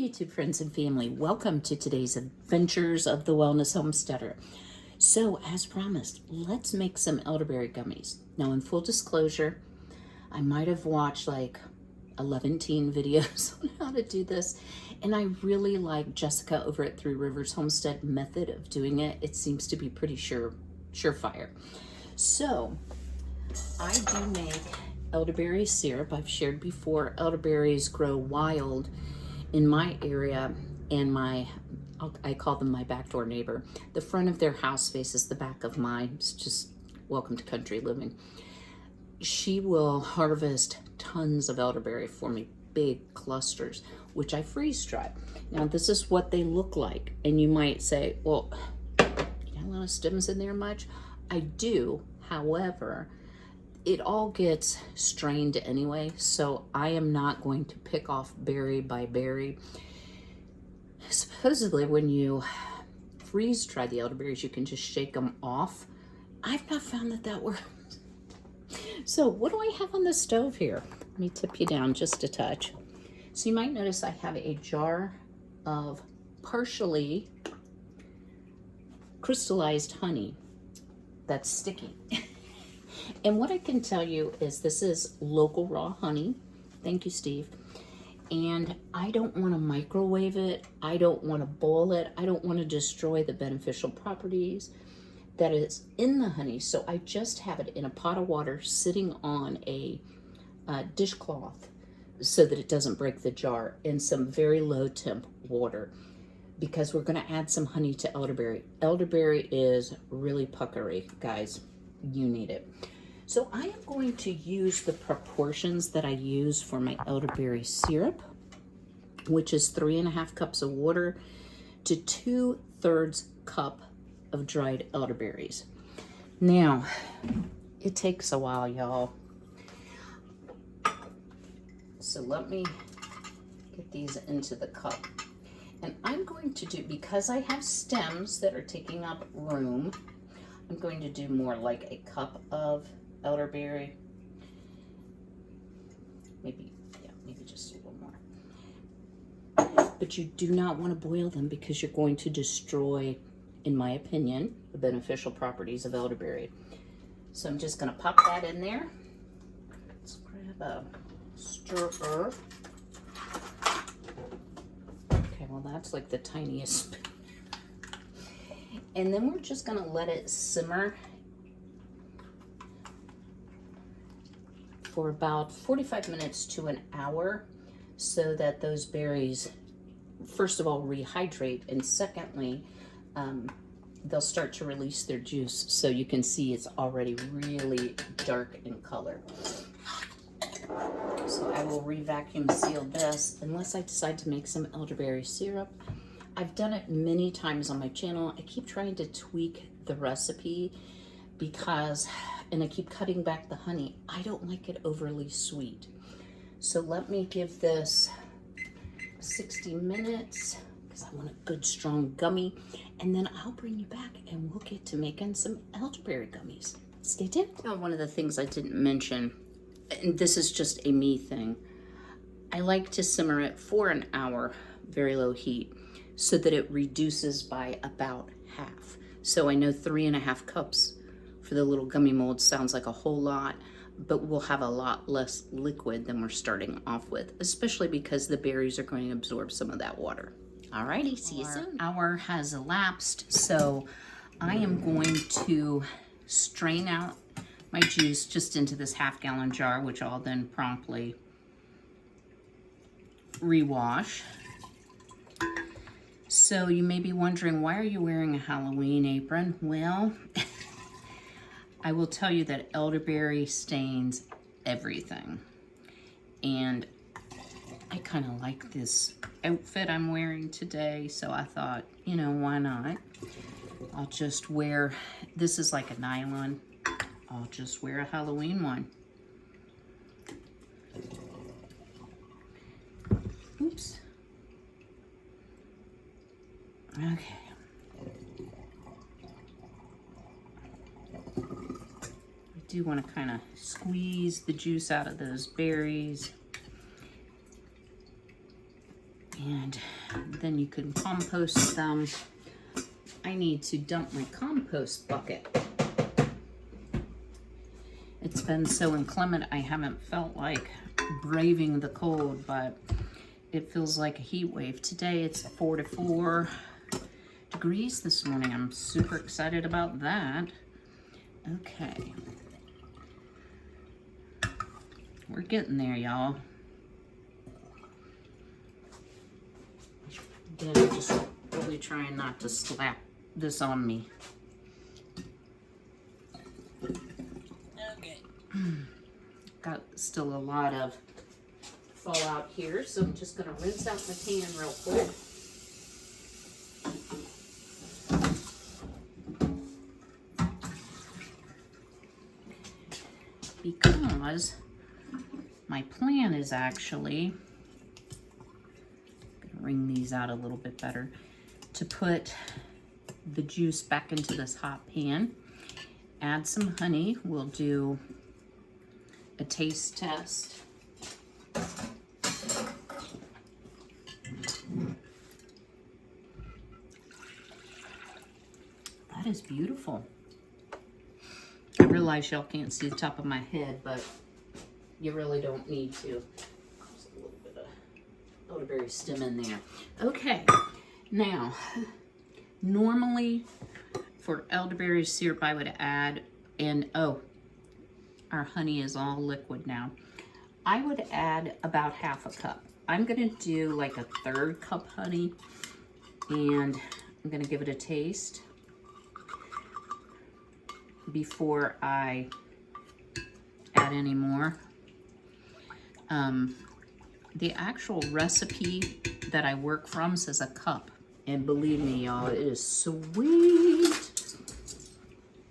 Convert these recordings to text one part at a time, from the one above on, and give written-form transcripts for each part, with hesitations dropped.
YouTube friends and family, welcome to today's Adventures of the Wellness Homesteader. So, as promised, let's make some elderberry gummies. Now, in full disclosure, I might have watched like 11 videos on how to do this, and I really like Jessica over at Three Rivers Homestead method of doing it. It seems to be pretty surefire. So, I do make elderberry syrup. I've shared before, elderberries grow wild in my area, and I call them my backdoor neighbor. The front of their house faces the back of mine. It's just welcome to country living. She will harvest tons of elderberry for me, big clusters, which I freeze dry. Now this is what they look like, and you might say, well, you got a lot of stems in there much? I do, however, it all gets strained anyway, so I am not going to pick off berry by berry. Supposedly, when you freeze dry the elderberries, you can just shake them off. I've not found that works. So what do I have on the stove here? Let me tip you down just a touch. So you might notice I have a jar of partially crystallized honey that's sticky. And what I can tell you is this is local raw honey. Thank you, Steve. And I don't want to microwave it. I don't want to boil it. I don't want to destroy the beneficial properties that is in the honey. So I just have it in a pot of water sitting on a dishcloth so that it doesn't break the jar, in some very low temp water, because we're going to add some honey to elderberry. Elderberry is really puckery, guys. You need it. So I am going to use the proportions that I use for my elderberry syrup, which is 3.5 cups of water to 2/3 cup of dried elderberries. Now, it takes a while, y'all. So let me get these into the cup. And I'm going to do, because I have stems that are taking up room, I'm going to do more like a cup of elderberry. Maybe just a little more. But you do not want to boil them, because you're going to destroy, in my opinion, the beneficial properties of elderberry. So I'm just going to pop that in there. Let's grab a stirrer. Okay, well that's like the tiniest. And then we're just going to let it simmer for about 45 minutes to an hour, so that those berries, first of all, rehydrate, and secondly, they'll start to release their juice. So you can see it's already really dark in color. So I will re-vacuum seal this, unless I decide to make some elderberry syrup. I've done it many times on my channel. I keep trying to tweak the recipe and I keep cutting back the honey. I don't like it overly sweet. So let me give this 60 minutes, because I want a good strong gummy, and then I'll bring you back and we'll get to making some elderberry gummies. Stay tuned. Now, one of the things I didn't mention, and this is just a me thing, I like to simmer it for an hour, very low heat, so that it reduces by about half. So I know 3.5 cups for the little gummy mold sounds like a whole lot, but we'll have a lot less liquid than we're starting off with, especially because the berries are going to absorb some of that water. Alrighty, see you soon. Our hour has elapsed, so I am going to strain out my juice just into this 1/2-gallon jar, which I'll then promptly rewash. So you may be wondering, why are you wearing a Halloween apron? Well, I will tell you that elderberry stains everything. And I kind of like this outfit I'm wearing today, so I thought, you know, why not? I'll just wear, this is like a nylon, I'll just wear a Halloween one. Oops. Okay. I do want to kind of squeeze the juice out of those berries. And then you can compost them. I need to dump my compost bucket. It's been so inclement, I haven't felt like braving the cold, but it feels like a heat wave. Today it's 4 degrees this morning. I'm super excited about that. Okay. We're getting there, y'all. Again, I'm just really trying not to slap this on me. Okay. Got still a lot of fallout here, so I'm just going to rinse out my pan real quick. Because my plan is actually, I'm gonna wring these out a little bit better, to put the juice back into this hot pan, add some honey. We'll do a taste test. That is beautiful. I realize y'all can't see the top of my head, but you really don't need to. There's a little bit of elderberry stem in there. Okay, now, normally for elderberry syrup I would add, and oh, our honey is all liquid now. I would add about half a cup. I'm gonna do like a 1/3 cup honey, and I'm gonna give it a taste before I add any more. The actual recipe that I work from says a cup, and believe me, y'all, it is sweet.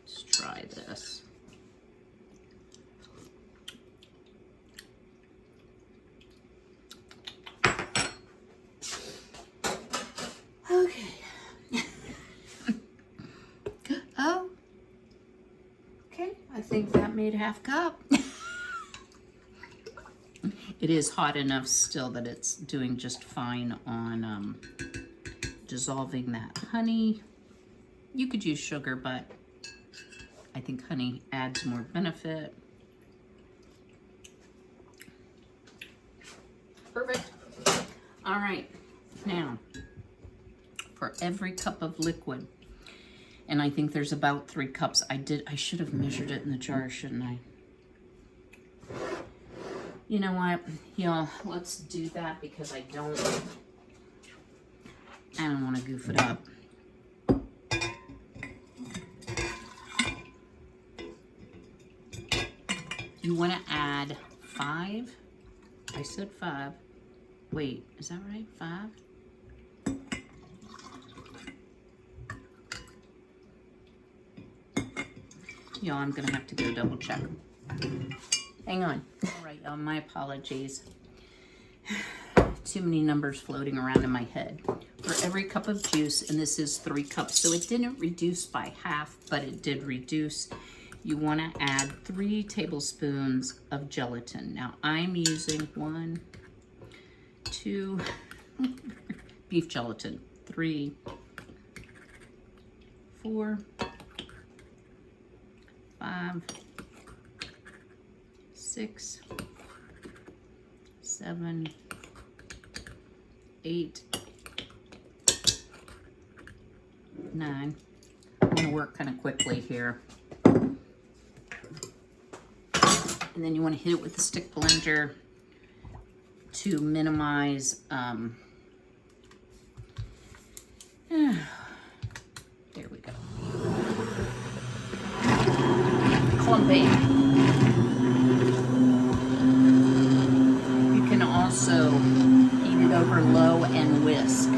Let's try this. Okay. Oh, okay, I think that made half cup. It is hot enough still that it's doing just fine on dissolving that honey. You could use sugar, but I think honey adds more benefit. Perfect. All right, now for every cup of liquid, and I think there's about 3 cups. I should have measured it in the jar, shouldn't I? You know what, y'all, let's do that because I don't want to goof it up. You want to add 5. I said 5. Wait, is that right? 5? Y'all, I'm going to have to go double check. Hang on. All right, y'all, my apologies. Too many numbers floating around in my head. For every cup of juice, and this is 3 cups, so it didn't reduce by half, but it did reduce. You want to add 3 tablespoons of gelatin. Now, I'm using 1, 2, beef gelatin, 3, 4, 5, 6, 7, 8, 9. I'm going to work kind of quickly here. And then you want to hit it with the stick blender to minimize there we go. Clumping. You can also heat it over low and whisk.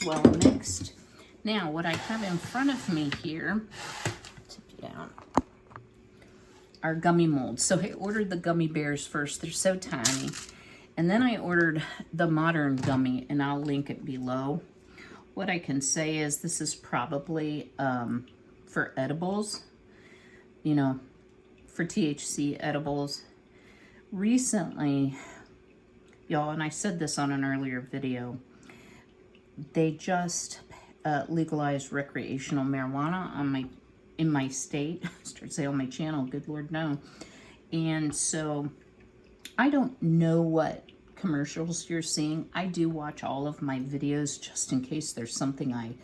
Well mixed. Now what I have in front of me here, tip you down, are gummy molds. So I ordered the gummy bears first. They're so tiny. And then I ordered the modern gummy, and I'll link it below. what I can say is this is probably for edibles, you know, for THC edibles. Recently, y'all, and I said this on an earlier video, they just legalized recreational marijuana in my state. I started saying on my channel, good Lord, no. And so I don't know what commercials you're seeing. I do watch all of my videos just in case there's something I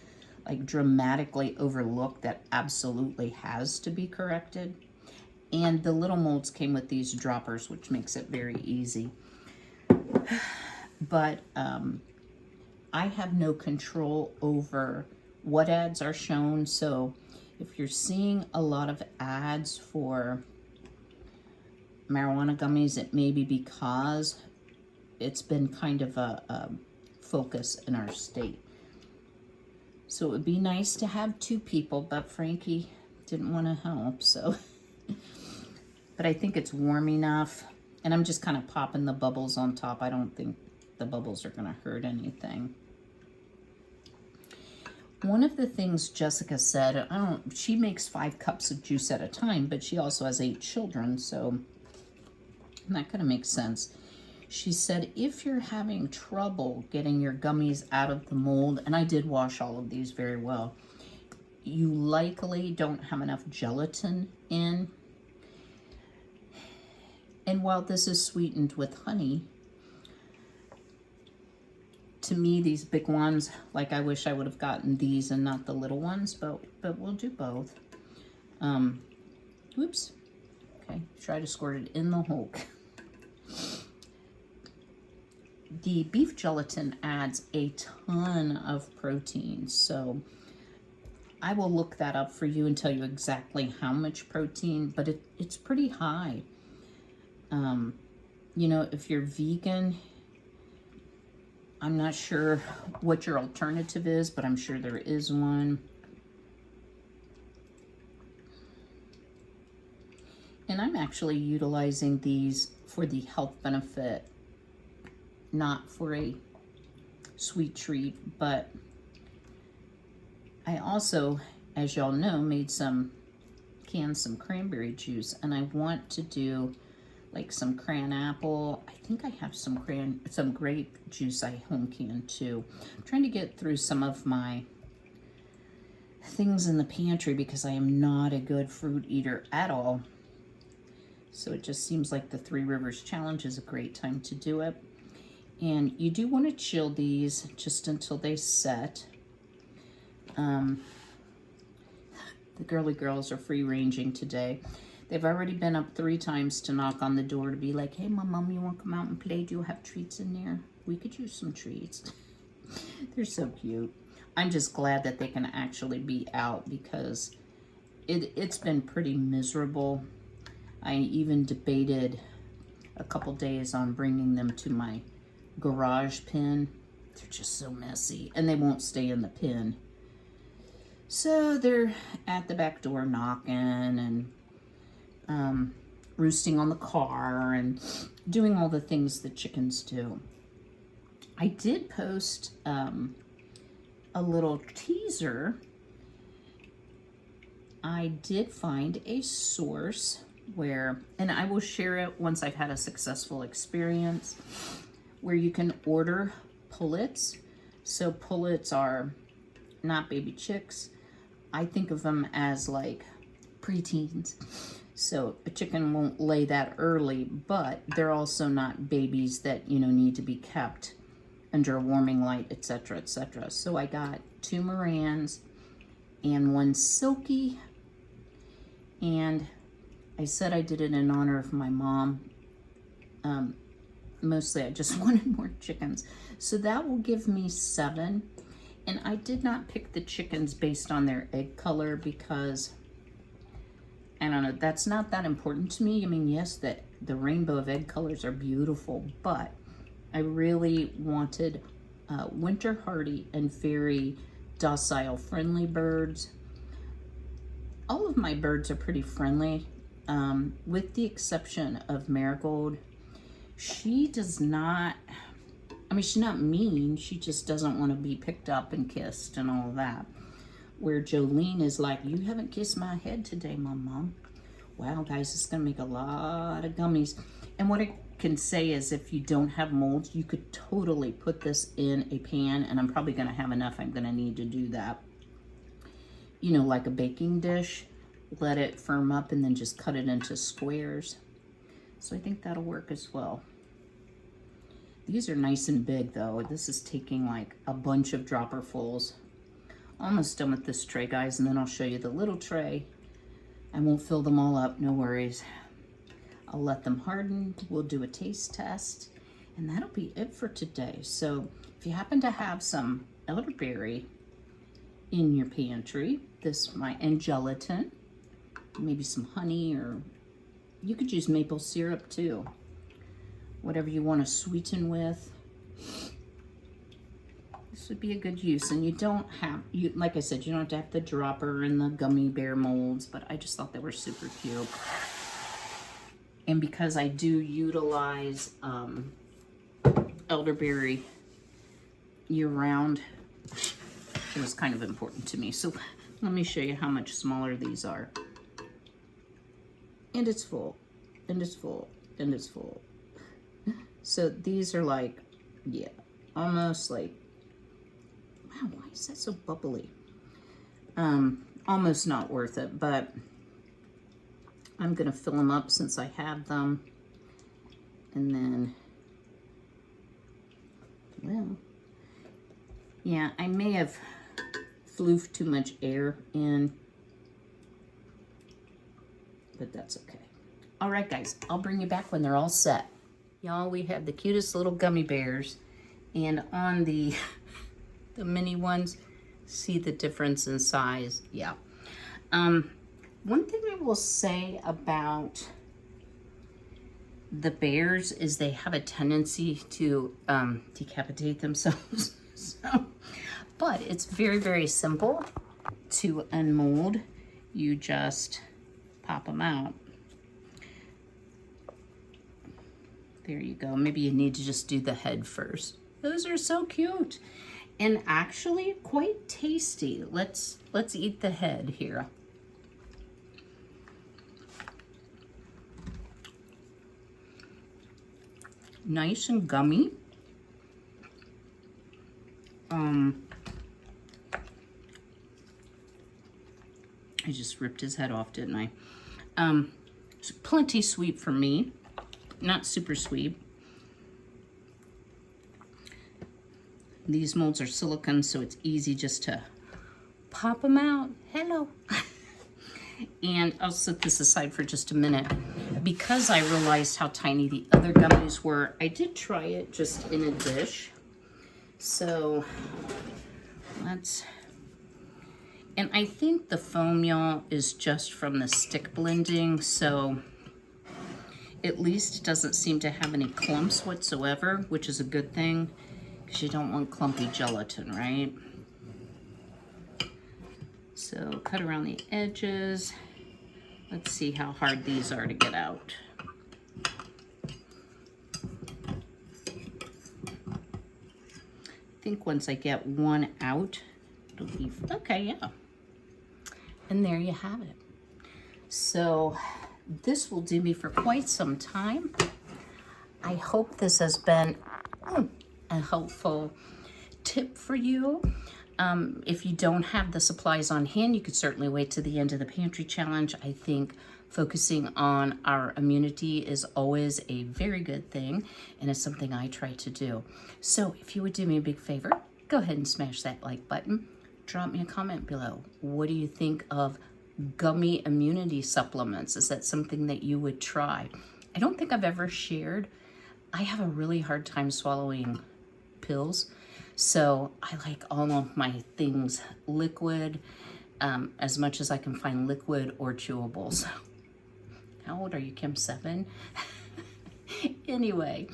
like dramatically overlooked that absolutely has to be corrected. And the little molds came with these droppers, which makes it very easy. But I have no control over what ads are shown. So if you're seeing a lot of ads for marijuana gummies, it may be because it's been kind of a focus in our state. So it would be nice to have two people, but Frankie didn't want to help, so. But I think it's warm enough, and I'm just kind of popping the bubbles on top. I don't think the bubbles are going to hurt anything. One of the things Jessica said, she makes 5 cups of juice at a time, but she also has 8 children, so that kind of makes sense. She said, if you're having trouble getting your gummies out of the mold, and I did wash all of these very well, you likely don't have enough gelatin in. And while this is sweetened with honey, to me, these big ones, like I wish I would have gotten these and not the little ones, but we'll do both. Oops. Okay, try to squirt it in the hole. The beef gelatin adds a ton of protein, so I will look that up for you and tell you exactly how much protein, but it's pretty high. You know, if you're vegan, I'm not sure what your alternative is, but I'm sure there is one. And I'm actually utilizing these for the health benefit, not for a sweet treat, but I also, as y'all know, canned some cranberry juice, and I want to do like some cran apple. I think I have some grape juice I home canned too. I'm trying to get through some of my things in the pantry because I am not a good fruit eater at all. So it just seems like the 3 Rivers Challenge is a great time to do it. And you do want to chill these just until they set. The girly girls are free ranging today. They've already been up 3 times to knock on the door to be like, hey, Mom, you want to come out and play? Do you have treats in there? We could use some treats. They're so cute. I'm just glad that they can actually be out because it's been pretty miserable. I even debated a couple days on bringing them to my garage pen. They're just so messy, and they won't stay in the pen. So they're at the back door knocking and roosting on the car and doing all the things that chickens do. I did post a little teaser. I did find a source where, and I will share it once I've had a successful experience, where you can order pullets. So pullets are not baby chicks. I think of them as like preteens. So a chicken won't lay that early, but they're also not babies that, you know, need to be kept under a warming light, etc., etc. So I got 2 Morans and 1 Silky, and I said I did it in honor of my mom. Mostly I just wanted more chickens. So that will give me 7. And I did not pick the chickens based on their egg color because, I don't know, that's not that important to me. I mean, yes, that the rainbow of egg colors are beautiful, but I really wanted winter hardy and very docile, friendly birds. All of my birds are pretty friendly, with the exception of Marigold. She does not, I mean, she's not mean. She just doesn't want to be picked up and kissed and all of that. Where Jolene is like, you haven't kissed my head today, Mom. Wow, guys, it's going to make a lot of gummies. And what I can say is if you don't have molds, you could totally put this in a pan, and I'm probably going to have enough. I'm going to need to do that. You know, like a baking dish, let it firm up and then just cut it into squares. So I think that'll work as well. These are nice and big though. This is taking like a bunch of dropperfuls. Almost done with this tray, guys, and then I'll show you the little tray. I won't fill them all up, no worries. I'll let them harden. We'll do a taste test, and that'll be it for today. So if you happen to have some elderberry in your pantry, and gelatin, maybe some honey, or you could use maple syrup too. Whatever you want to sweeten with. This would be a good use. And you don't have, like I said, you don't have to have the dropper and the gummy bear molds, but I just thought they were super cute. And because I do utilize elderberry year-round, it was kind of important to me. So let me show you how much smaller these are. And it's full, and it's full, and it's full. So these are like, yeah, almost like, wow, why is that so bubbly? Almost not worth it, but I'm gonna fill them up since I have them. And then, well, yeah, I may have floofed too much air in, but that's okay. All right, guys, I'll bring you back when they're all set. Y'all, we have the cutest little gummy bears, and on the mini ones, see the difference in size. Yeah. One thing I will say about the bears is they have a tendency to decapitate themselves. But it's very, very simple to unmold. You just pop them out. There you go. Maybe you need to just do the head first. Those are so cute and actually quite tasty. Let's eat the head here. Nice and gummy. I just ripped his head off, didn't I? It's plenty sweet for me. Not super sweet. These molds are silicone, so it's easy just to pop them out. Hello. And I'll set this aside for just a minute. Because I realized how tiny the other gummies were, I did try it just in a dish. So and I think the foam, y'all, is just from the stick blending, so at least it doesn't seem to have any clumps whatsoever, which is a good thing, because you don't want clumpy gelatin, right? So cut around the edges. Let's see how hard these are to get out. I think once I get one out, it'll be, okay, yeah. And there you have it. So this will do me for quite some time. I hope this has been a helpful tip for you. If you don't have the supplies on hand, you could certainly wait to the end of the pantry challenge. I think focusing on our immunity is always a very good thing, and it's something I try to do. So if you would do me a big favor, go ahead and smash that like button. Drop me a comment below. What do you think of gummy immunity supplements? Is that something that you would try? I don't think I've ever shared. I have a really hard time swallowing pills. So I like all of my things liquid, as much as I can find liquid or chewables. How old are you, Kym? 7? Anyway,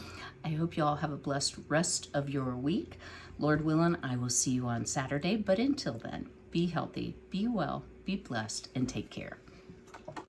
I hope you all have a blessed rest of your week. Lord willing, I will see you on Saturday. But until then, be healthy, be well, be blessed, and take care.